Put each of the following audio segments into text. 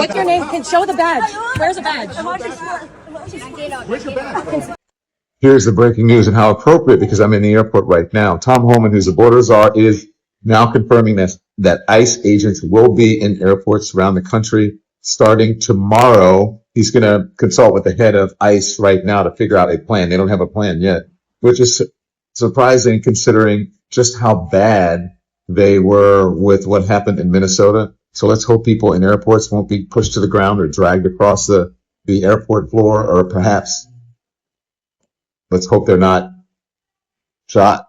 What's your name? Can show the badge. Where's the badge? Here's the breaking news and how appropriate, because I'm in the airport right now. Tom Homan, who's the border czar, is now confirming that ICE agents will be in airports around the country starting tomorrow. He's going to consult with the head of ICE right now to figure out a plan. They don't have a plan yet, which is surprising considering just how bad they were with what happened in Minnesota. So let's hope people in airports won't be pushed to the ground or dragged across the airport floor, or perhaps let's hope they're not shot.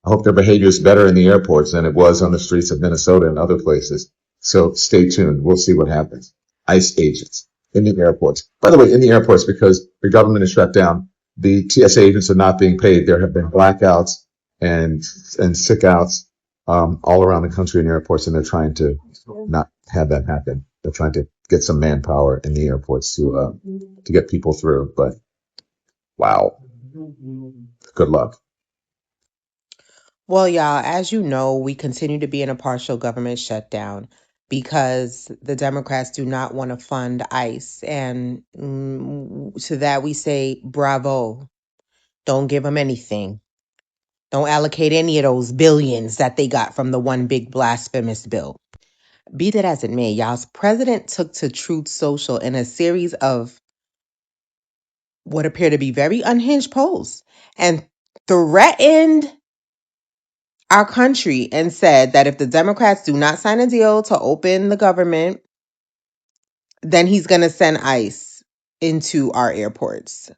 I hope their behavior is better in the airports than it was on the streets of Minnesota and other places. So stay tuned. We'll see what happens. ICE agents in the airports. By the way, in the airports, because the government is shut down, the TSA agents are not being paid. There have been blackouts and sick outs all around the country in airports, and they're trying to not have that happen. They're trying to get some manpower in the airports to get people through. But wow, good luck. Well, y'all, as you know, we continue to be in a partial government shutdown because the Democrats do not want to fund ICE. And to that we say, bravo. Don't give them anything. Don't allocate any of those billions that they got from the one big blasphemous bill. Be that as it may, y'all's president took to Truth Social in a series of what appear to be very unhinged posts and threatened our country and said that if the Democrats do not sign a deal to open the government, then he's going to send ICE into our airports.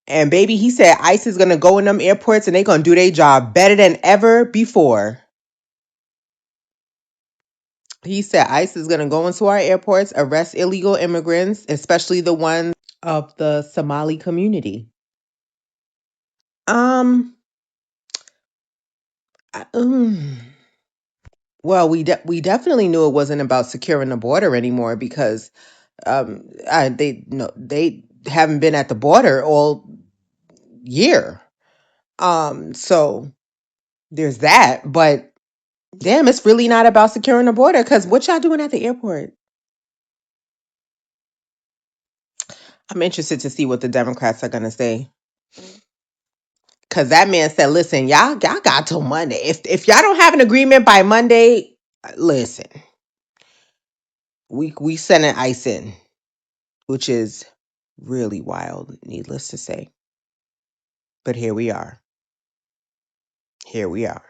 And baby, he said ICE is going to go in them airports and they're going to do their job better than ever before. He said ICE is going to go into our airports, arrest illegal immigrants, especially the ones of the Somali community. Well, we definitely knew it wasn't about securing the border anymore because they haven't been at the border all year. So there's that. But damn, it's really not about securing the border because what y'all doing at the airport? I'm interested to see what the Democrats are gonna say. Cause that man said, listen, y'all got till Monday. If y'all don't have an agreement by Monday, listen. We sending ICE in, which is really wild, needless to say. But here we are. Here we are.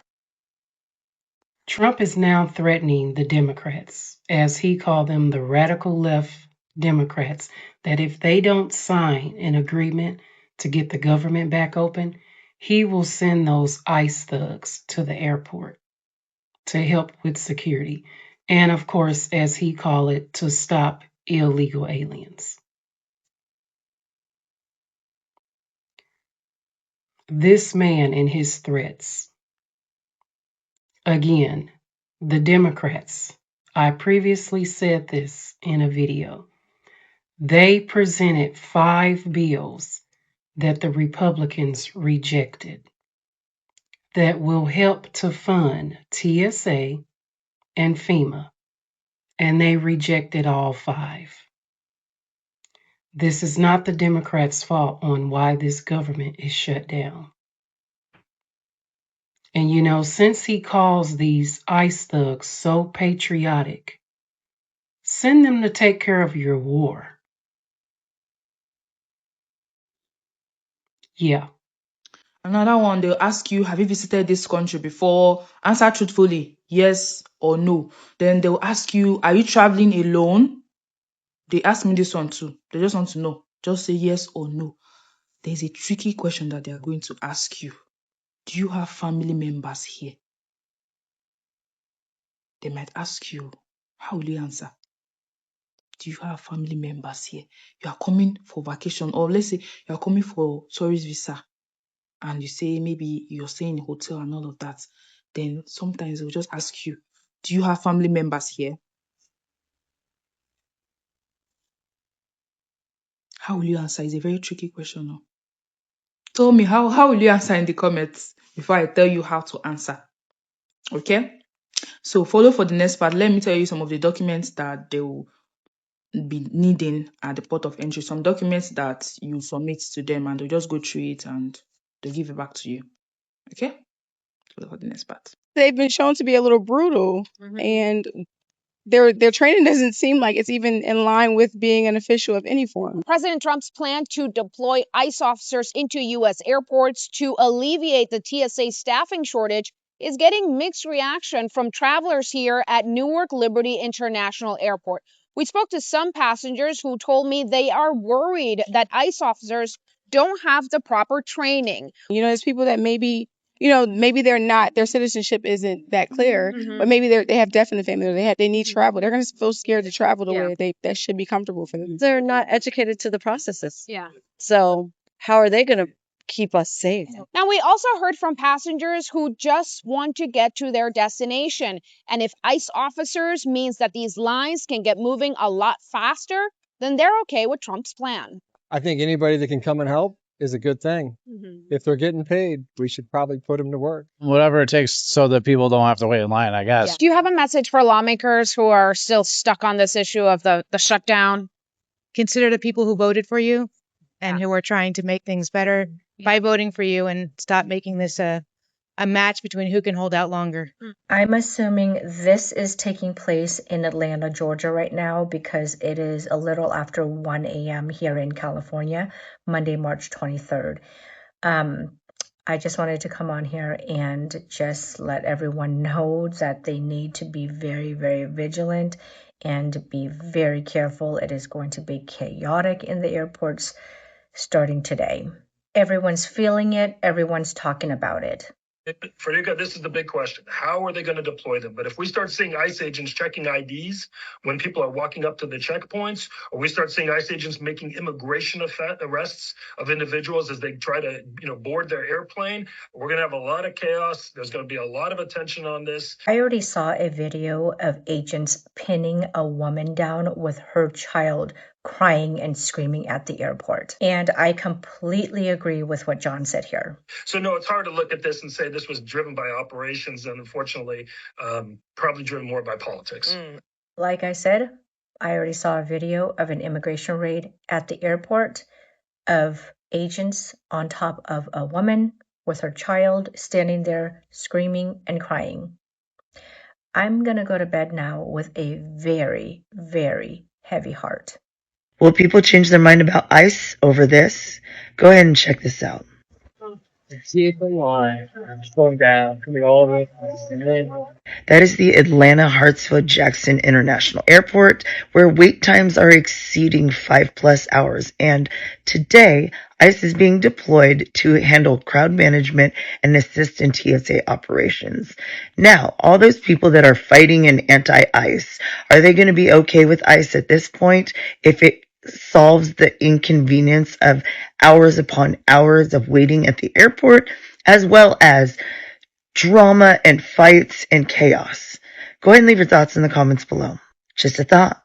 Trump is now threatening the Democrats, as he called them, the radical left Democrats, that if they don't sign an agreement to get the government back open, he will send those ICE thugs to the airport to help with security. And of course, as he called it, to stop illegal aliens. This man and his threats. Again, the Democrats, I previously said this in a video. They presented 5 bills that the Republicans rejected that will help to fund TSA and FEMA, and they rejected all 5. This is not the Democrats' fault on why this government is shut down. And you know, since he calls these ICE thugs so patriotic, send them to take care of your war. Yeah. Another one, they'll ask you, have you visited this country before? Answer truthfully, yes or no. Then they'll ask you, are you traveling alone? They ask me this one too. They just want to know. Just say yes or no. There's a tricky question that they are going to ask you. Do you have family members here? They might ask you, how will you answer? Do you have family members here? You are coming for vacation, or let's say you are coming for tourist visa, and you say maybe you're staying in a hotel and all of that. Then sometimes they'll just ask you, do you have family members here? How will you answer? It's a very tricky question. No? Tell me, how will you answer in the comments before I tell you how to answer? Okay? So follow for the next part. Let me tell you some of the documents that they will be needing at the port of entry, some documents that you submit to them, and they'll just go through it and they'll give it back to you. Okay? So for the next part. They've been shown to be a little brutal, and their training doesn't seem like it's even in line with being an official of any form. President Trump's plan to deploy ICE officers into U.S. airports to alleviate the TSA staffing shortage is getting mixed reaction from travelers here at Newark Liberty International Airport. We spoke to some passengers who told me they are worried that ICE officers don't have the proper training. You know, there's people that maybe, you know, maybe they're not, their citizenship isn't that clear, but maybe they have definite family, or they need travel. They're going to feel scared to travel the way that should be comfortable for them. They're not educated to the processes. Yeah. So how are they going to keep us safe? Now, we also heard from passengers who just want to get to their destination. And if ICE officers means that these lines can get moving a lot faster, then they're okay with Trump's plan. I think anybody that can come and help is a good thing. If they're getting paid, we should probably put them to work. Whatever it takes so that people don't have to wait in line, I guess. Do you have a message for lawmakers who are still stuck on this issue of the shutdown? Consider the people who voted for you and who are trying to make things better by voting for you, and stop making this a match between who can hold out longer. I'm assuming this is taking place in Atlanta, Georgia right now, because it is a little after 1 a.m. here in California, Monday, March 23rd. I just wanted to come on here and just let everyone know that they need to be very, very vigilant and be very careful. It is going to be chaotic in the airports starting today. Everyone's feeling it. Everyone's talking about it. Frederica, this is the big question. How are they going to deploy them? But if we start seeing ICE agents checking IDs when people are walking up to the checkpoints, or we start seeing ICE agents making immigration arrests of individuals as they try to, board their airplane, we're going to have a lot of chaos. There's going to be a lot of attention on this. I already saw a video of agents pinning a woman down with her child, crying and screaming at the airport. And I completely agree with what John said here. So no, it's hard to look at this and say this was driven by operations, and unfortunately, probably driven more by politics. Like I said, I already saw a video of an immigration raid at the airport of agents on top of a woman with her child standing there screaming and crying. I'm going to go to bed now with a very, very heavy heart. Will people change their mind about ICE over this? Go ahead and check this out. See it line. Slowing down, coming all the way. That is the Atlanta Hartsfield-Jackson International Airport, where wait times are exceeding 5+ hours. And today, ICE is being deployed to handle crowd management and assist in TSA operations. Now, all those people that are fighting an anti-ICE, are they going to be okay with ICE at this point if it solves the inconvenience of hours upon hours of waiting at the airport, as well as drama and fights and chaos? Go ahead and leave your thoughts in the comments below. Just a thought.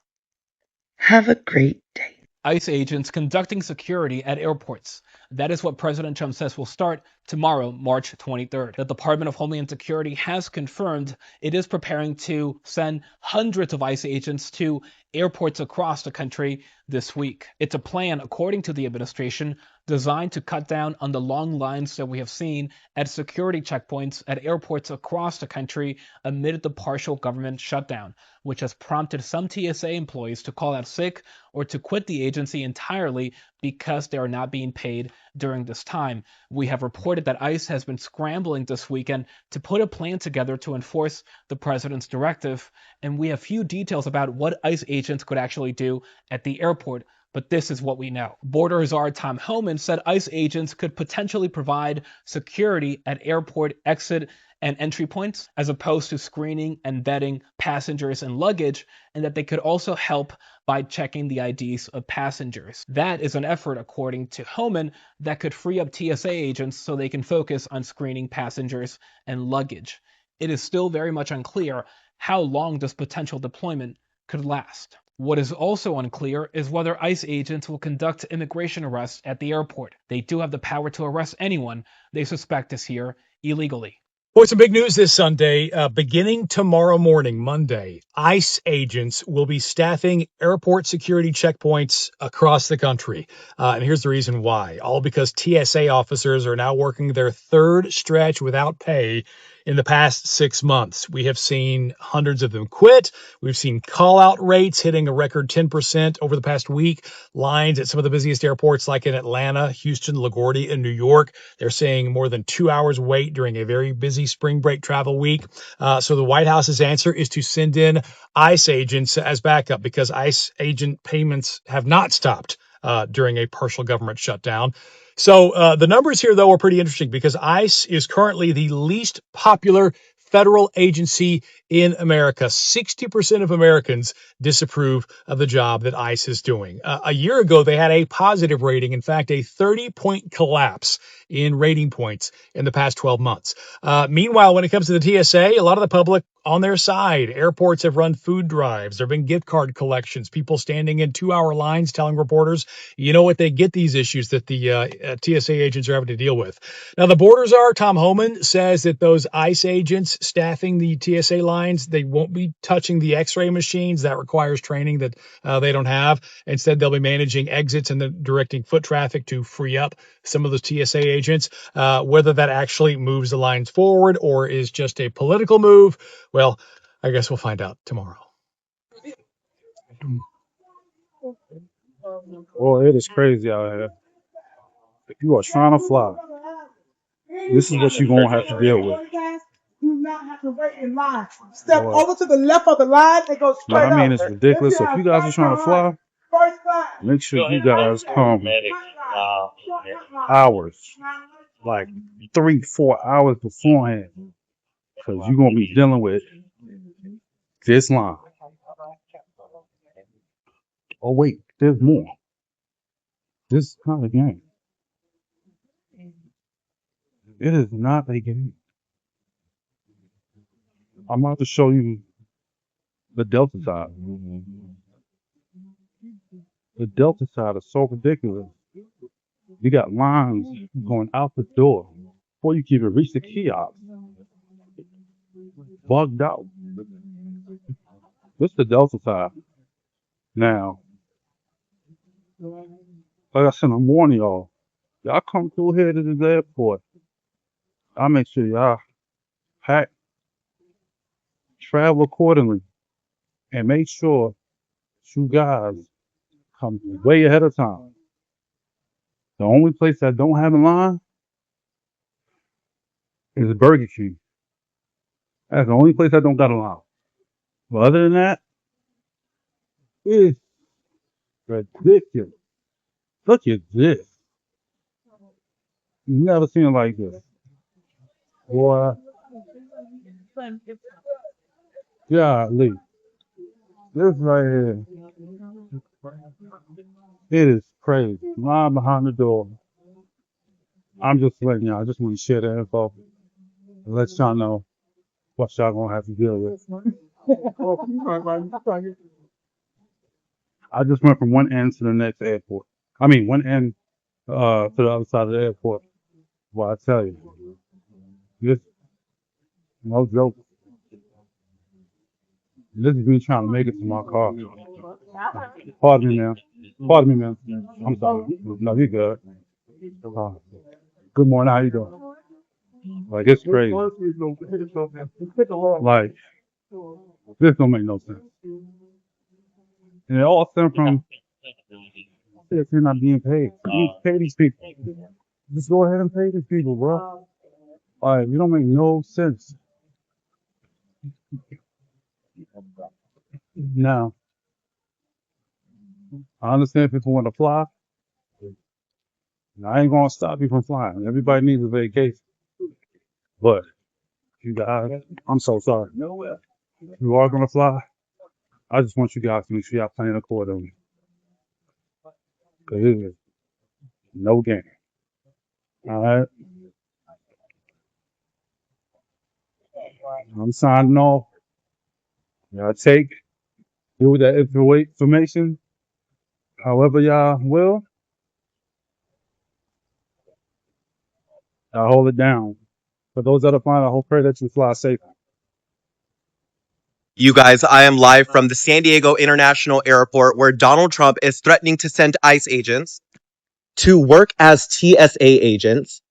Have a great day. ICE agents conducting security at airports. That is what President Trump says will start tomorrow, March 23rd. The Department of Homeland Security has confirmed it is preparing to send hundreds of ICE agents to airports across the country this week. It's a plan, according to the administration, designed to cut down on the long lines that we have seen at security checkpoints at airports across the country amid the partial government shutdown, which has prompted some TSA employees to call out sick or to quit the agency entirely because they are not being paid during this time. We have reported that ICE has been scrambling this weekend to put a plan together to enforce the president's directive, and we have few details about what ICE agents could actually do at the airport. But this is what we know. Border Czar Tom Homan said ICE agents could potentially provide security at airport exit and entry points, as opposed to screening and vetting passengers and luggage, and that they could also help by checking the IDs of passengers. That is an effort, according to Homan, that could free up TSA agents so they can focus on screening passengers and luggage. It is still very much unclear how long this potential deployment could last. What is also unclear is whether ICE agents will conduct immigration arrests at the airport. They do have the power to arrest anyone they suspect is here illegally. Boy, some big news this Sunday. Beginning tomorrow morning, Monday, ICE agents will be staffing airport security checkpoints across the country. And here's the reason why. All because TSA officers are now working their third stretch without pay in the past 6 months. We have seen hundreds of them quit. We've seen call-out rates hitting a record 10% over the past week. Lines at some of the busiest airports like in Atlanta, Houston, LaGuardia, and New York. They're saying more than 2 hours wait during a very busy spring break travel week. So the White House's answer is to send in ICE agents as backup because ICE agent payments have not stopped during a partial government shutdown. So the numbers here, though, are pretty interesting because ICE is currently the least popular federal agency in America. 60% of Americans disapprove of the job that ICE is doing. A year ago, they had a positive rating. In fact, a 30-point collapse in rating points in the past 12 months. Meanwhile, when it comes to the TSA, a lot of the public on their side. Airports have run food drives. There have been gift card collections, people standing in 2-hour lines telling reporters, you know what, they get these issues that the TSA agents are having to deal with. Now, the borders are, Tom Homan says that those ICE agents staffing the TSA lines, they won't be touching the x-ray machines. That requires training that they don't have. Instead, they'll be managing exits and then directing foot traffic to free up some of those TSA agents. Whether that actually moves the lines forward or is just a political move, well, I guess we'll find out tomorrow. Well, it is crazy out here. If you are trying to fly, this is what you're going to have to deal with. Do not have to wait in line. Step over to the left of the line and go straight up. I mean, it's ridiculous. So if you guys are trying to fly, make sure you guys come hours, like 3-4 hours beforehand, because you're going to be dealing with this line. Oh, wait, there's more. This is not a game. It is not a game. I'm about to show you the Delta side. The Delta side is so ridiculous. You got lines going out the door before you can even reach the kiosk. Bugged out. This is the Delta side. Now, like I said, I'm warning y'all. Y'all come through here to the airport. I'll make sure y'all pack, travel accordingly, and make sure you guys come way ahead of time. The only place that don't have a line is Burger King. That's the only place that don't got a line. But other than that, it's ridiculous. Look at this. You've never seen it like this. Boy, golly. This right here. It is crazy. Line behind the door. I'm just letting y'all, I just want to share the info and let y'all know what y'all gonna have to deal with. I just went from one end to the next airport. I mean, one end to the other side of the airport. Well, I tell you, this no joke. This is me trying to make it to my car. Pardon me, ma'am. Pardon me, ma'am. I'm sorry. No, you good. Good morning. How you doing? Like, it's crazy. Like, this don't make no sense. And it all stems from if you're not being paid. You need to pay these people. Just go ahead and pay these people, bro. Like, you don't make no sense. Now, I understand people want to fly. And I ain't gonna stop you from flying. Everybody needs a vacation. But you guys, I'm so sorry. If you are gonna fly, I just want you guys to make sure y'all plan accordingly. Cause it is no game. Alright. I'm signing off. Y'all deal with that information however y'all will. Y'all hold it down. For those that are flying, I hope pray that you fly safe. You guys, I am live from the San Diego International Airport where Donald Trump is threatening to send ICE agents to work as TSA agents.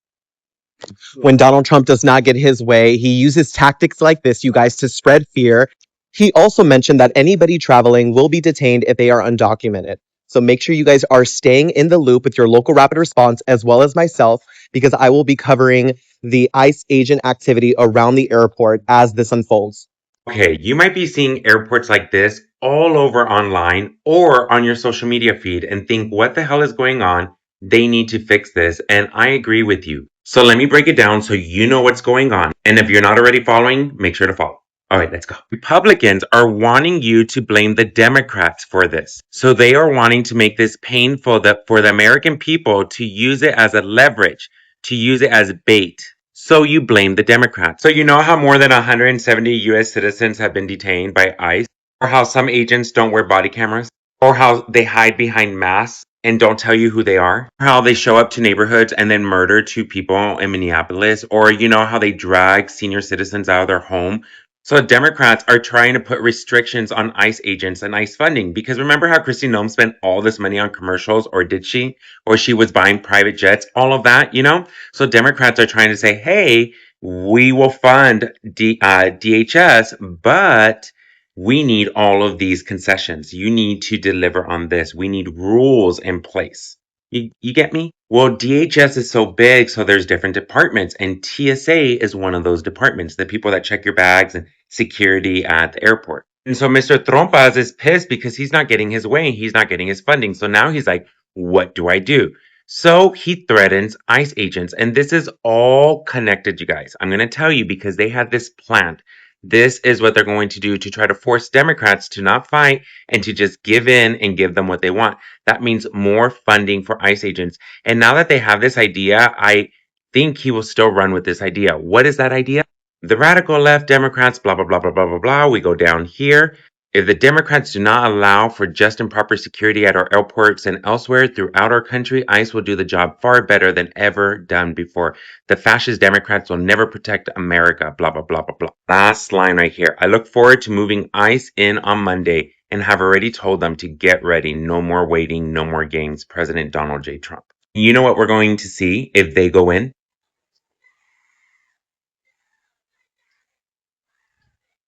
When Donald Trump does not get his way, he uses tactics like this, you guys, to spread fear. He also mentioned that anybody traveling will be detained if they are undocumented. So make sure you guys are staying in the loop with your local rapid response as well as myself, because I will be covering the ICE agent activity around the airport as this unfolds. Okay, you might be seeing airports like this all over online or on your social media feed and think, what the hell is going on? They need to fix this. And I agree with you. So let me break it down so you know what's going on. And if you're not already following, make sure to follow. All right, let's go. Republicans are wanting you to blame the Democrats for this. So they are wanting to make this painful for the American people to use it as a leverage, to use it as bait. So you blame the Democrats. So you know how more than 170 US citizens have been detained by ICE? Or how some agents don't wear body cameras? Or how they hide behind masks and don't tell you who they are? Or how they show up to neighborhoods and then murder two people in Minneapolis? Or you know how they drag senior citizens out of their home? So Democrats are trying to put restrictions on ICE agents and ICE funding, because remember how Kristi Noem spent all this money on commercials, or did she? Or she was buying private jets, all of that, you know? So Democrats are trying to say, hey, we will fund DHS, but we need all of these concessions. You need to deliver on this. We need rules in place. You get me? Well, DHS is so big, so there's different departments, and TSA is one of those departments, the people that check your bags and security at the airport. And so Mr. Trompas is pissed because he's not getting his way. He's not getting his funding. So now he's like, what do I do? So he threatens ICE agents. And this is all connected, you guys. I'm going to tell you because they had this planned. This is what they're going to do to try to force Democrats to not fight and to just give in and give them what they want. That means more funding for ICE agents. And now that they have this idea, I think he will still run with this idea. What is that idea? The radical left Democrats, blah, blah, blah, blah, blah, blah, blah. We go down here. If the Democrats do not allow for just and proper security at our airports and elsewhere throughout our country, ICE will do the job far better than ever done before. The fascist Democrats will never protect America, blah, blah, blah, blah, blah. Last line right here. I look forward to moving ICE in on Monday and have already told them to get ready. No more waiting, no more games. President Donald J. Trump. You know what we're going to see if they go in?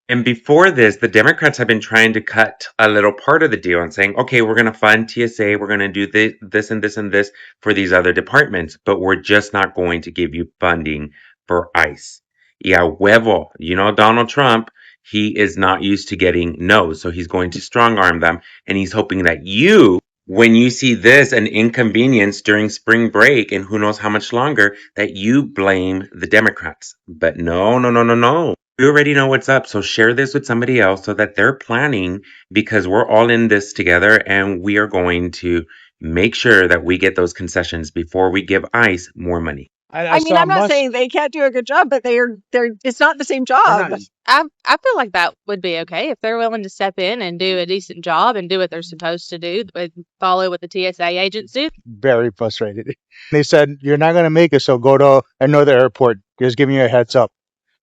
And before this, the Democrats have been trying to cut a little part of the deal and saying, okay, we're going to fund TSA, we're going to do this and this and this for these other departments, but we're just not going to give you funding for ICE. Yeah, huevo. You know, Donald Trump, he is not used to getting no's, so he's going to strong arm them, and he's hoping that you, when you see this, an inconvenience during spring break and who knows how much longer, that you blame the Democrats. But no, no, no, no, no. We already know what's up, so share this with somebody else so that they're planning, because we're all in this together and we are going to make sure that we get those concessions before we give ICE more money. I mean, I'm not saying they can't do a good job, but they're it's not the same job. I feel like that would be okay if they're willing to step in and do a decent job and do what they're supposed to do, and follow what the TSA agents do. Very frustrated. They said, you're not going to make it, so go to another airport. Just giving you a heads up.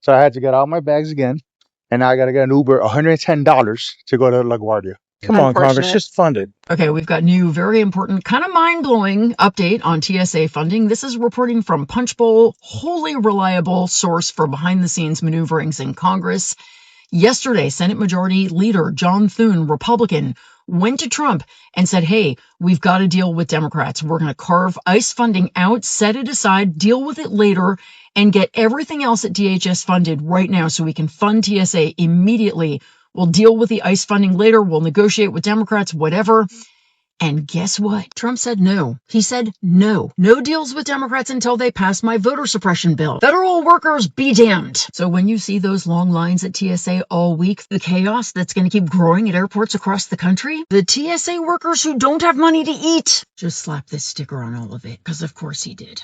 So I had to get all my bags again, and now I got to get an Uber, $110 to go to LaGuardia. Come on, Congress, just fund it. Okay, we've got new, very important, kind of mind-blowing update on TSA funding. This is reporting from Punchbowl, wholly reliable source for behind-the-scenes maneuverings in Congress. Yesterday, Senate Majority Leader John Thune, Republican, went to Trump and said, hey, we've got to deal with Democrats. We're going to carve ICE funding out, set it aside, deal with it later, and get everything else at DHS funded right now so we can fund TSA immediately. We'll deal with the ICE funding later. We'll negotiate with Democrats, whatever. And guess what? Trump said no. He said no. No deals with Democrats until they pass my voter suppression bill. Federal workers be damned. So when you see those long lines at TSA all week, the chaos that's going to keep growing at airports across the country, the TSA workers who don't have money to eat, just slap this sticker on all of it, because of course he did.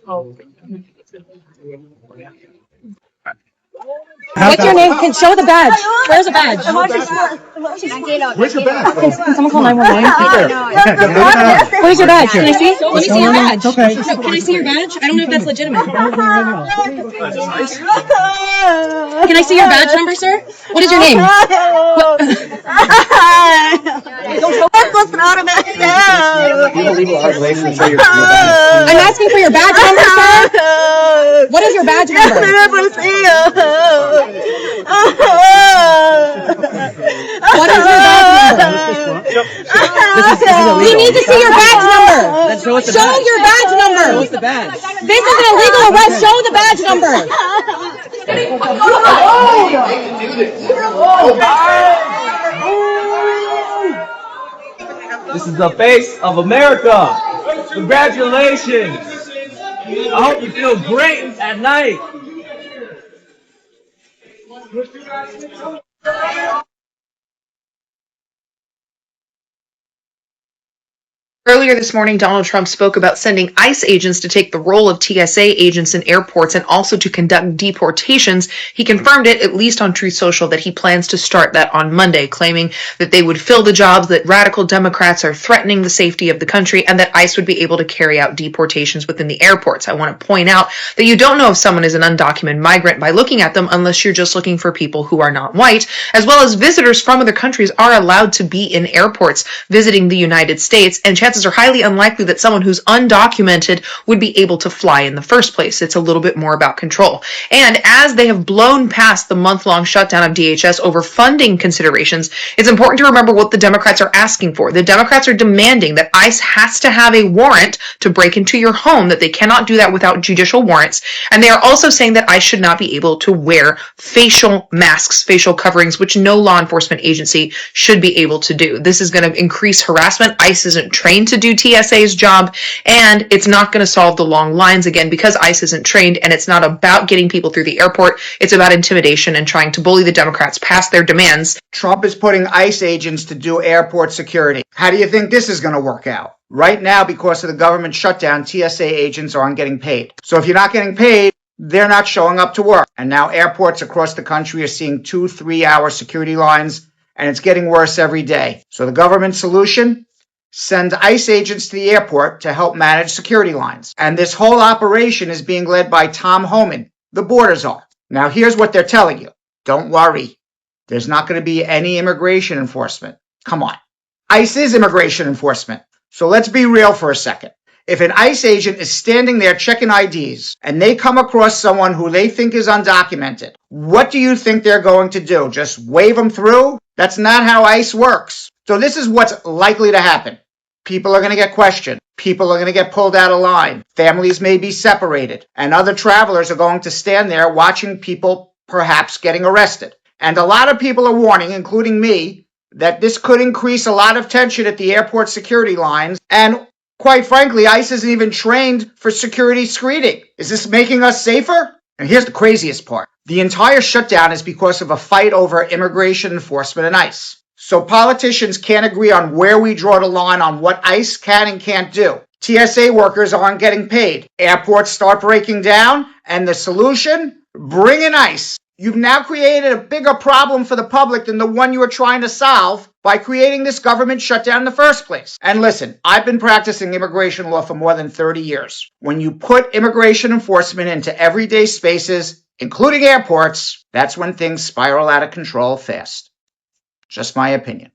What's your name? Can show the badge. Where's the badge? Where's your badge? Can someone call 911? Where's your badge? Can I see? Let me see your badge. No, can I see your badge? I don't know if that's legitimate. Can I see your badge number, sir? What is your name? I'm asking for your badge number, sir. What is your badge number? What is your badge number? We need to see your badge number. Show your badge number. This is an illegal arrest. Show the badge number. This is the face of America. Congratulations. I hope you feel great at night. Earlier this morning, Donald Trump spoke about sending ICE agents to take the role of TSA agents in airports and also to conduct deportations. He confirmed it, at least on Truth Social, that he plans to start that on Monday, claiming that they would fill the jobs, that radical Democrats are threatening the safety of the country, and that ICE would be able to carry out deportations within the airports. I want to point out that you don't know if someone is an undocumented migrant by looking at them unless you're just looking for people who are not white, as well as visitors from other countries are allowed to be in airports visiting the United States, and chances are highly unlikely that someone who's undocumented would be able to fly in the first place. It's a little bit more about control. And as they have blown past the month-long shutdown of DHS over funding considerations, it's important to remember what the Democrats are asking for. The Democrats are demanding that ICE has to have a warrant to break into your home, that they cannot do that without judicial warrants. And they are also saying that ICE should not be able to wear facial masks, facial coverings, which no law enforcement agency should be able to do. This is going to increase harassment. ICE isn't trained to do TSA's job, and it's not going to solve the long lines again because ICE isn't trained, and it's not about getting people through the airport. It's about intimidation and trying to bully the Democrats past their demands. Trump is putting ICE agents to do airport security. How do you think this is going to work out? Right now, because of the government shutdown, TSA agents aren't getting paid. So if you're not getting paid, they're not showing up to work. And now airports across the country are seeing 2-3 hour security lines, and it's getting worse every day. So the government solution? Send ICE agents to the airport to help manage security lines. And this whole operation is being led by Tom Homan, the border czar. Now here's what they're telling you. Don't worry. There's not going to be any immigration enforcement. Come on. ICE is immigration enforcement. So let's be real for a second. If an ICE agent is standing there checking IDs and they come across someone who they think is undocumented, what do you think they're going to do? Just wave them through? That's not how ICE works. So this is what's likely to happen. People are going to get questioned. People are going to get pulled out of line. Families may be separated. And other travelers are going to stand there watching people perhaps getting arrested. And a lot of people are warning, including me, that this could increase a lot of tension at the airport security lines. And quite frankly, ICE isn't even trained for security screening. Is this making us safer? And here's the craziest part. The entire shutdown is because of a fight over immigration enforcement and ICE. So politicians can't agree on where we draw the line on what ICE can and can't do. TSA workers aren't getting paid. Airports start breaking down, and the solution? Bring in ICE. You've now created a bigger problem for the public than the one you were trying to solve by creating this government shutdown in the first place. And listen, I've been practicing immigration law for more than 30 years. When you put immigration enforcement into everyday spaces, including airports, that's when things spiral out of control fast. Just my opinion.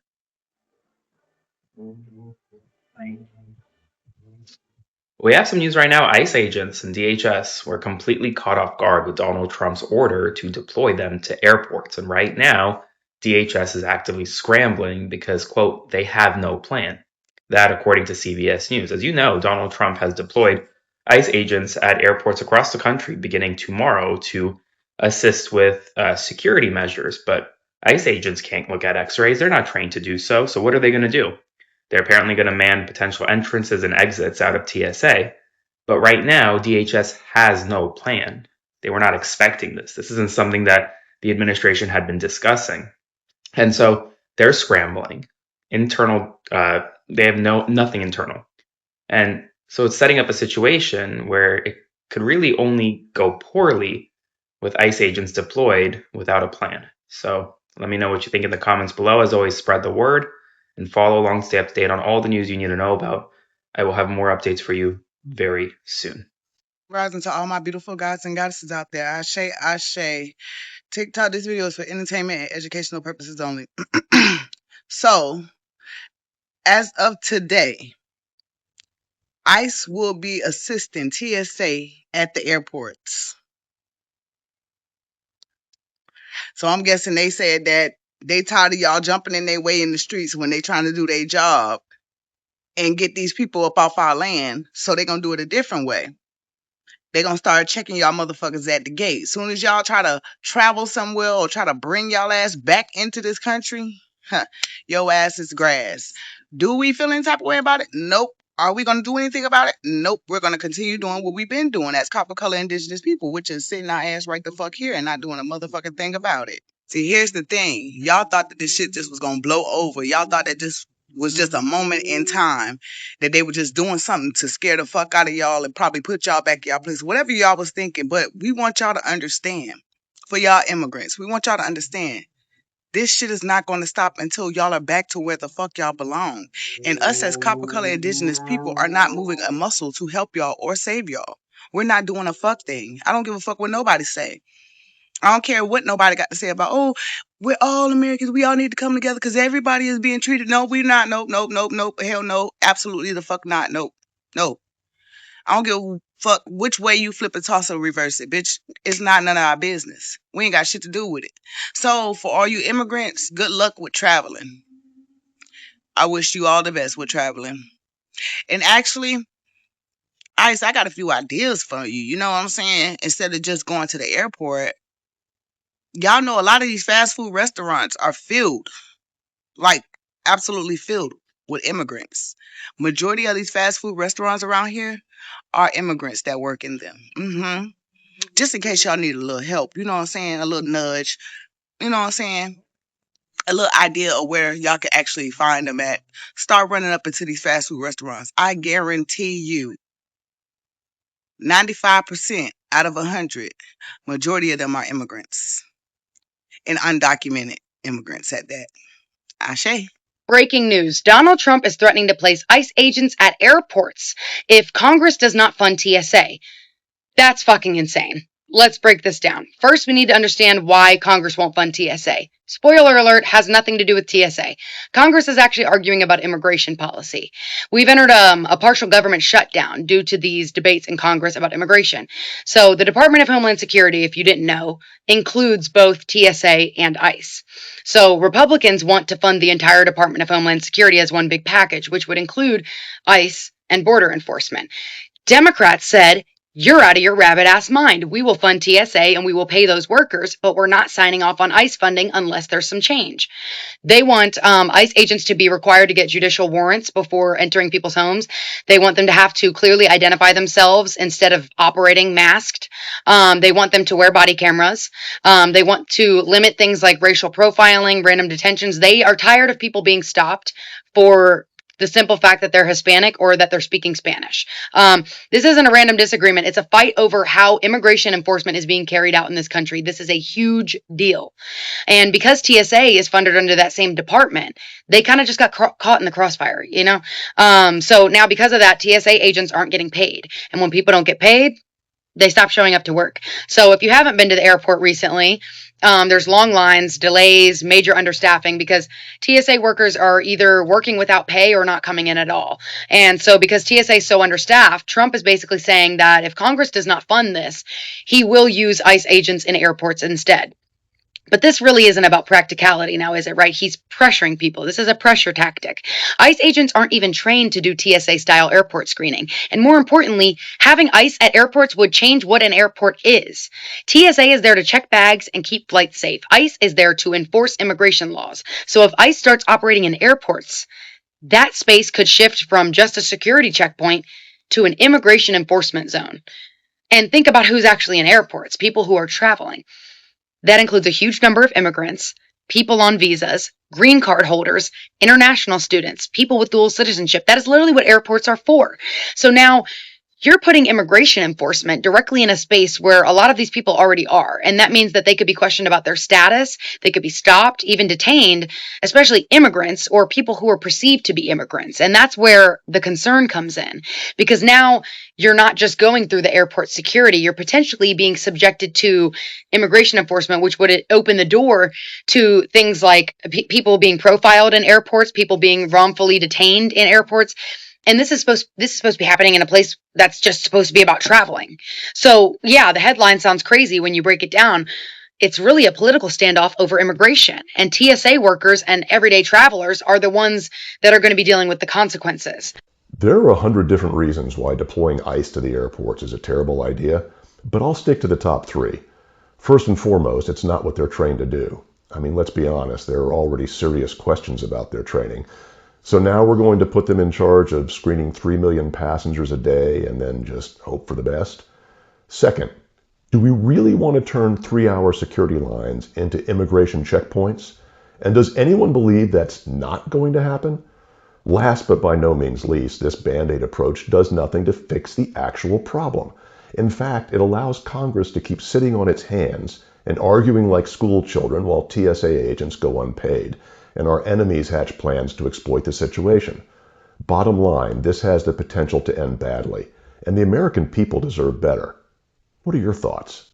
We have some news right now. ICE agents and DHS were completely caught off guard with Donald Trump's order to deploy them to airports. And right now, DHS is actively scrambling because, quote, they have no plan. That, according to CBS News. As you know, Donald Trump has deployed ICE agents at airports across the country beginning tomorrow to assist with security measures. But ICE agents can't look at x-rays. They're not trained to do so. So what are they going to do? They're apparently going to man potential entrances and exits out of TSA. But right now, DHS has no plan. They were not expecting this. This isn't something that the administration had been discussing. And so they're scrambling. Internal, they have nothing internal. And so it's setting up a situation where it could really only go poorly with ICE agents deployed without a plan. So let me know what you think in the comments below. As always, spread the word and follow along, stay up to date on all the news you need to know about. I will have more updates for you very soon. Rising to all my beautiful gods and goddesses out there. Ashe, Ashe. TikTok, this video is for entertainment and educational purposes only. So, as of today, ICE will be assisting TSA at the airports. So I'm guessing they said that they tired of y'all jumping in their way in the streets when they trying to do their job and get these people up off our land. So they gonna do it a different way. They gonna start checking y'all motherfuckers at the gate. Soon as y'all try to travel somewhere or try to bring y'all ass back into this country, your ass is grass. Do we feel any type of way about it? Nope. Are we gonna do anything about it? Nope. We're gonna continue doing what we've been doing as copper color indigenous people, which is sitting our ass right the fuck here and not doing a motherfucking thing about it. See, here's the thing. Y'all thought that this shit just was gonna blow over. Y'all thought that this was just a moment in time, that they were just doing something to scare the fuck out of y'all and probably put y'all back in y'all place, whatever y'all was thinking. But we want y'all to understand, for y'all immigrants, we want y'all to understand, this shit is not going to stop until y'all are back to where the fuck y'all belong. And us as copper color indigenous people are not moving a muscle to help y'all or save y'all. We're not doing a fuck thing. I don't give a fuck what nobody say. I don't care what nobody got to say about, oh, we're all Americans. We all need to come together because everybody is being treated. No, we're not. Nope, nope, nope, nope. Hell no. Absolutely the fuck not. Nope. Nope. I don't give a fuck which way you flip it, toss or reverse it, bitch. It's not none of our business. We ain't got shit to do with it. So for all you immigrants, good luck with traveling. I wish you all the best with traveling. And actually, ICE, I got a few ideas for you. You know what I'm saying? Instead of just going to the airport, y'all know a lot of these fast food restaurants are filled, like absolutely filled with immigrants. Majority of these fast food restaurants around here are immigrants that work in them. Just in case y'all need a little help, you know what I'm saying? A little nudge, you know what I'm saying? A little idea of where y'all can actually find them at. Start running up into these fast food restaurants. I guarantee you, 95% out of 100, majority of them are immigrants. And undocumented immigrants at that. Ashe. Breaking news. Donald Trump is threatening to place ICE agents at airports if Congress does not fund TSA. That's fucking insane. Let's break this down. First, we need to understand why Congress won't fund TSA. Spoiler alert, has nothing to do with TSA. Congress is actually arguing about immigration policy. We've entered a partial government shutdown due to these debates in Congress about immigration. So the Department of Homeland Security, if you didn't know, includes both TSA and ICE. So Republicans want to fund the entire Department of Homeland Security as one big package, which would include ICE and border enforcement. Democrats said, you're out of your rabbit ass mind. We will fund TSA and we will pay those workers, but we're not signing off on ICE funding unless there's some change. They want ICE agents to be required to get judicial warrants before entering people's homes. They want them to have to clearly identify themselves instead of operating masked. They want them to wear body cameras. They want to limit things like racial profiling, random detentions. They are tired of people being stopped for the simple fact that they're Hispanic or that they're speaking Spanish. This isn't a random disagreement. It's a fight over how immigration enforcement is being carried out in this country. This is a huge deal. And because TSA is funded under that same department, they kind of just got caught in the crossfire, you know? So now because of that, TSA agents aren't getting paid. And when people don't get paid, they stop showing up to work. So if you haven't been to the airport recently, there's long lines, delays, major understaffing because TSA workers are either working without pay or not coming in at all. And so because TSA is so understaffed, Trump is basically saying that if Congress does not fund this, he will use ICE agents in airports instead. But this really isn't about practicality now, is it, right? He's pressuring people. This is a pressure tactic. ICE agents aren't even trained to do TSA-style airport screening. And more importantly, having ICE at airports would change what an airport is. TSA is there to check bags and keep flights safe. ICE is there to enforce immigration laws. So if ICE starts operating in airports, that space could shift from just a security checkpoint to an immigration enforcement zone. And think about who's actually in airports, people who are traveling. That includes a huge number of immigrants, people on visas, green card holders, international students, people with dual citizenship. That is literally what airports are for. So now you're putting immigration enforcement directly in a space where a lot of these people already are. And that means that they could be questioned about their status, they could be stopped, even detained, especially immigrants or people who are perceived to be immigrants. And that's where the concern comes in, because now you're not just going through the airport security, you're potentially being subjected to immigration enforcement, which would open the door to things like people being profiled in airports, people being wrongfully detained in airports. And this is supposed to be happening in a place that's just supposed to be about traveling. So yeah, the headline sounds crazy when you break it down. It's really a political standoff over immigration, and TSA workers and everyday travelers are the ones that are going to be dealing with the consequences. There are 100 different reasons why deploying ICE to the airports is a terrible idea, but I'll stick to the top 3. First and foremost, it's not what they're trained to do. I mean, let's be honest, there are already serious questions about their training. So now we're going to put them in charge of screening 3 million passengers a day and then just hope for the best? Second, do we really want to turn 3-hour security lines into immigration checkpoints? And does anyone believe that's not going to happen? Last but by no means least, this Band-Aid approach does nothing to fix the actual problem. In fact, it allows Congress to keep sitting on its hands and arguing like school children while TSA agents go unpaid, and our enemies hatch plans to exploit the situation. Bottom line, this has the potential to end badly, and the American people deserve better. What are your thoughts?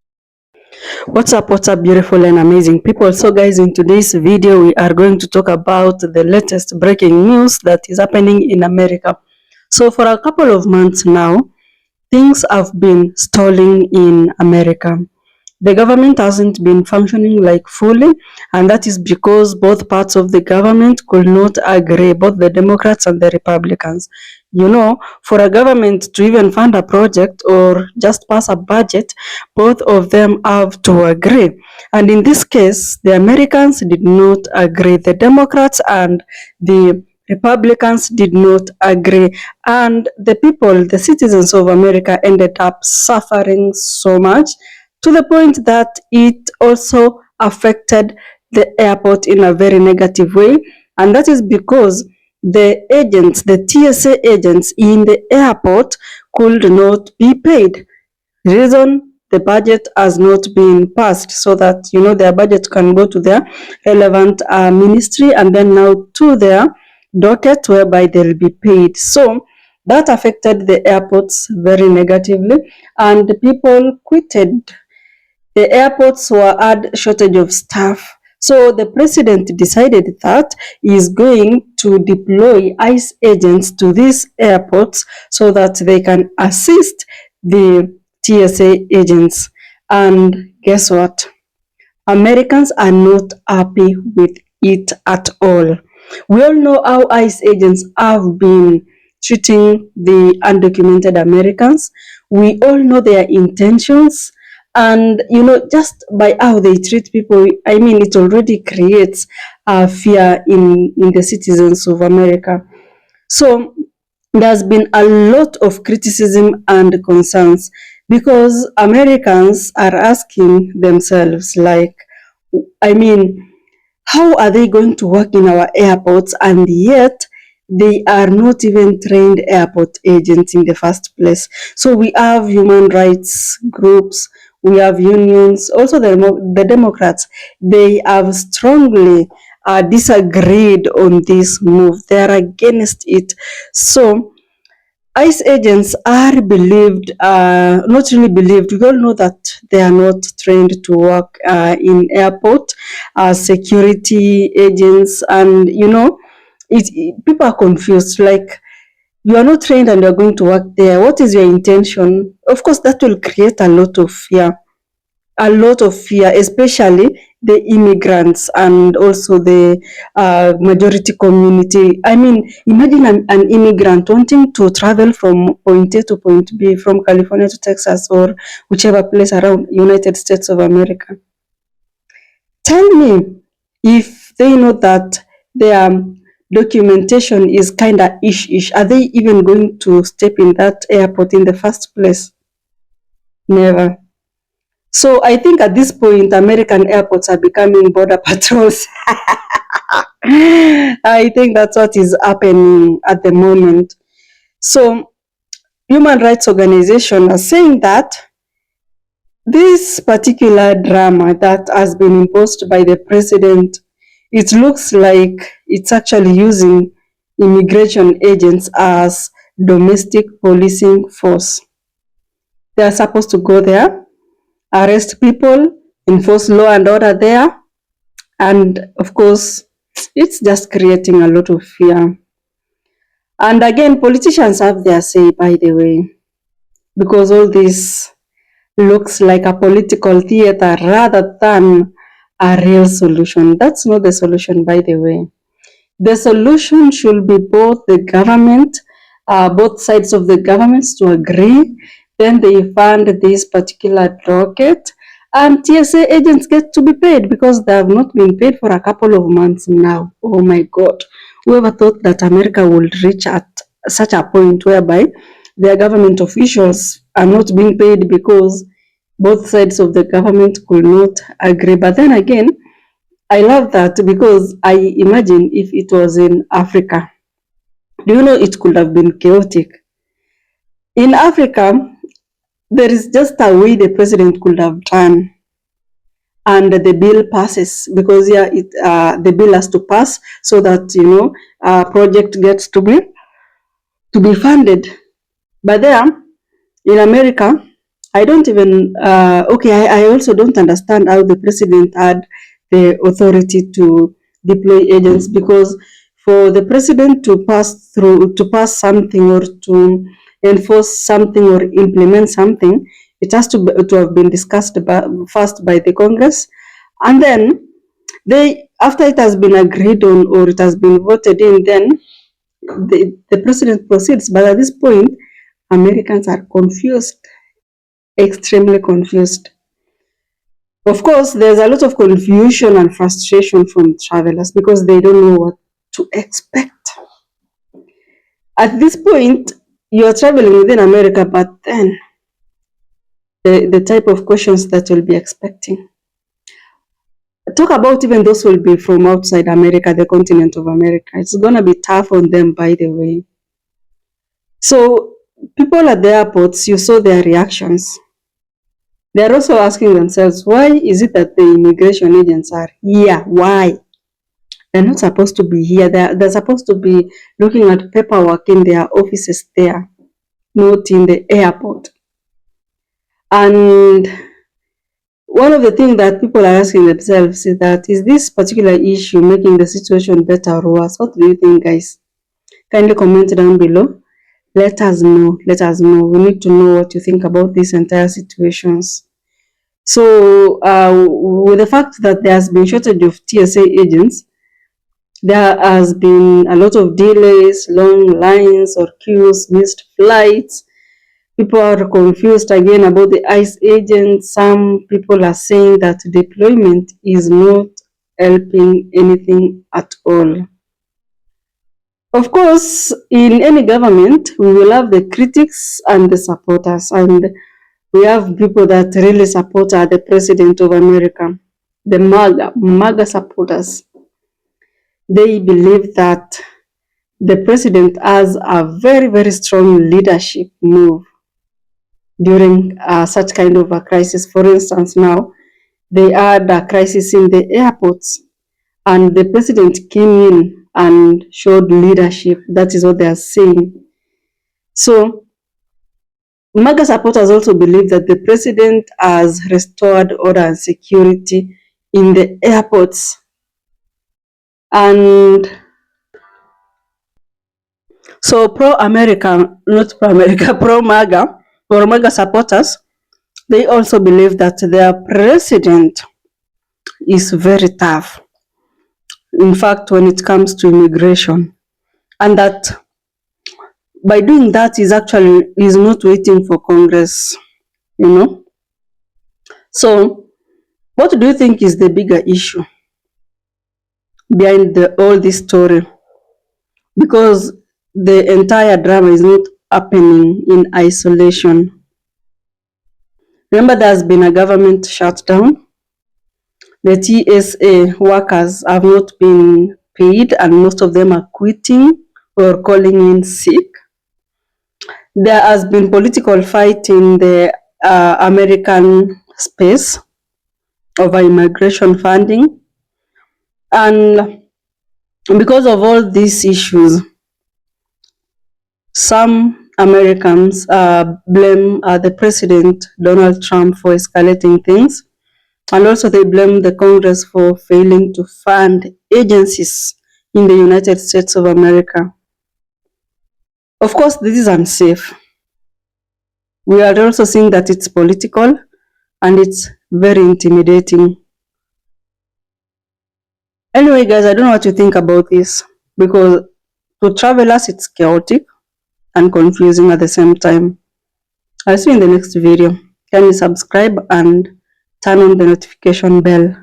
What's up, beautiful and amazing people? So guys, in today's video, we are going to talk about the latest breaking news that is happening in America. So for a couple of months now, things have been stalling in America. The government hasn't been functioning like fully, and that is because both parts of the government could not agree, both the Democrats and the Republicans. You know, for a government to even fund a project or just pass a budget, both of them have to agree. And in this case, the Americans did not agree. The Democrats and the Republicans did not agree, and the people, the citizens of America, ended up suffering so much, to the point that it also affected the airport in a very negative way. And that is because the agents, the TSA agents in the airport, could not be paid. The reason, the budget has not been passed, so that their budget can go to their relevant ministry and then now to their docket whereby they'll be paid. So that affected the airports very negatively, and people quitted. The airports had shortage of staff. So the president decided that he is going to deploy ICE agents to these airports so that they can assist the TSA agents. And guess what? Americans are not happy with it at all. We all know how ICE agents have been treating the undocumented Americans. We all know their intentions. And, just by how they treat people, I mean, it already creates fear in the citizens of America. So there's been a lot of criticism and concerns because Americans are asking themselves, like, I mean, how are they going to work in our airports, and yet they are not even trained airport agents in the first place? So we have human rights groups, we have unions, also the Democrats. They have strongly disagreed on this move. They are against it. So ICE agents are believed, not really believed. We all know that they are not trained to work in airport as security agents, and people are confused. Like, you are not trained and you are going to work there. What is your intention? Of course, that will create a lot of fear, especially the immigrants and also the majority community. I mean, imagine an immigrant wanting to travel from point A to point B, from California to Texas or whichever place around United States of America. Tell me, if they know that their documentation is kind of ish, are they even going to step in that airport in the first place? Never. So I think at this point, American airports are becoming border patrols. I think that's what is happening at the moment. So human rights organizations are saying that this particular drama that has been imposed by the president, it looks like it's actually using immigration agents as domestic policing force. They are supposed to go there, arrest people, enforce law and order there, and of course, it's just creating a lot of fear. And again, politicians have their say, by the way, because all this looks like a political theater rather than a real solution. That's not the solution, by the way. The solution should be both the government, both sides of the governments to agree. Then they fund this particular docket, and TSA agents get to be paid because they have not been paid for a couple of months now. Oh my God. Whoever thought that America would reach at such a point whereby their government officials are not being paid because both sides of the government could not agree. But then again, I love that because I imagine if it was in Africa, do you know it could have been chaotic? In Africa, there is just a way the president could have done, and the bill passes because the bill has to pass so that project gets to be funded. But there, in America, I don't even, I also don't understand how the president had the authority to deploy agents, because for the president to pass something or to enforce something or implement something, it has to have been discussed first by the Congress, and then after it has been agreed on or it has been voted in, then the president proceeds. But at this point, Americans are confused, extremely confused. Of course, there's a lot of confusion and frustration from travelers because they don't know what to expect. At this point, you are traveling within America, but then the type of questions that you'll be expecting. Talk about even those will be from outside America, the continent of America. It's going to be tough on them, by the way. So people at the airports, you saw their reactions. They're also asking themselves, why is it that the immigration agents are here? Why? They're not supposed to be here. They're supposed to be looking at paperwork in their offices there, not in the airport. And one of the things that people are asking themselves is that, is this particular issue making the situation better or worse? What do you think, guys? Kindly comment down below. Let us know. Let us know. We need to know what you think about these entire situations. So, with the fact that there has been shortage of TSA agents, there has been a lot of delays, long lines or queues, missed flights. People are confused again about the ICE agents. Some people are saying that deployment is not helping anything at all. Of course, in any government, we will have the critics and the supporters, and we have people that really support the president of America, the MAGA supporters. They believe that the president has a very, very strong leadership move during such kind of a crisis. For instance, now they had a crisis in the airports, and the president came in and showed leadership. That is what they are saying. So MAGA supporters also believe that the president has restored order and security in the airports. And so pro-America, not pro-America, pro-MAGA or MAGA supporters, they also believe that their president is very tough, in fact, when it comes to immigration, and that by doing that is not waiting for Congress, So what do you think is the bigger issue behind all this story? Because the entire drama is not happening in isolation. Remember, there's been a government shutdown. The TSA workers have not been paid, and most of them are quitting or calling in sick. There has been political fight in the American space over immigration funding, and because of all these issues, some Americans blame the President Donald Trump for escalating things, and also they blame the Congress for failing to fund agencies in the United States of America. Of course, this is unsafe. We are also seeing that it's political and it's very intimidating. Anyway, guys, I don't know what you think about this, because to travelers, it's chaotic and confusing at the same time. I'll see you in the next video. Can you subscribe and turn on the notification bell?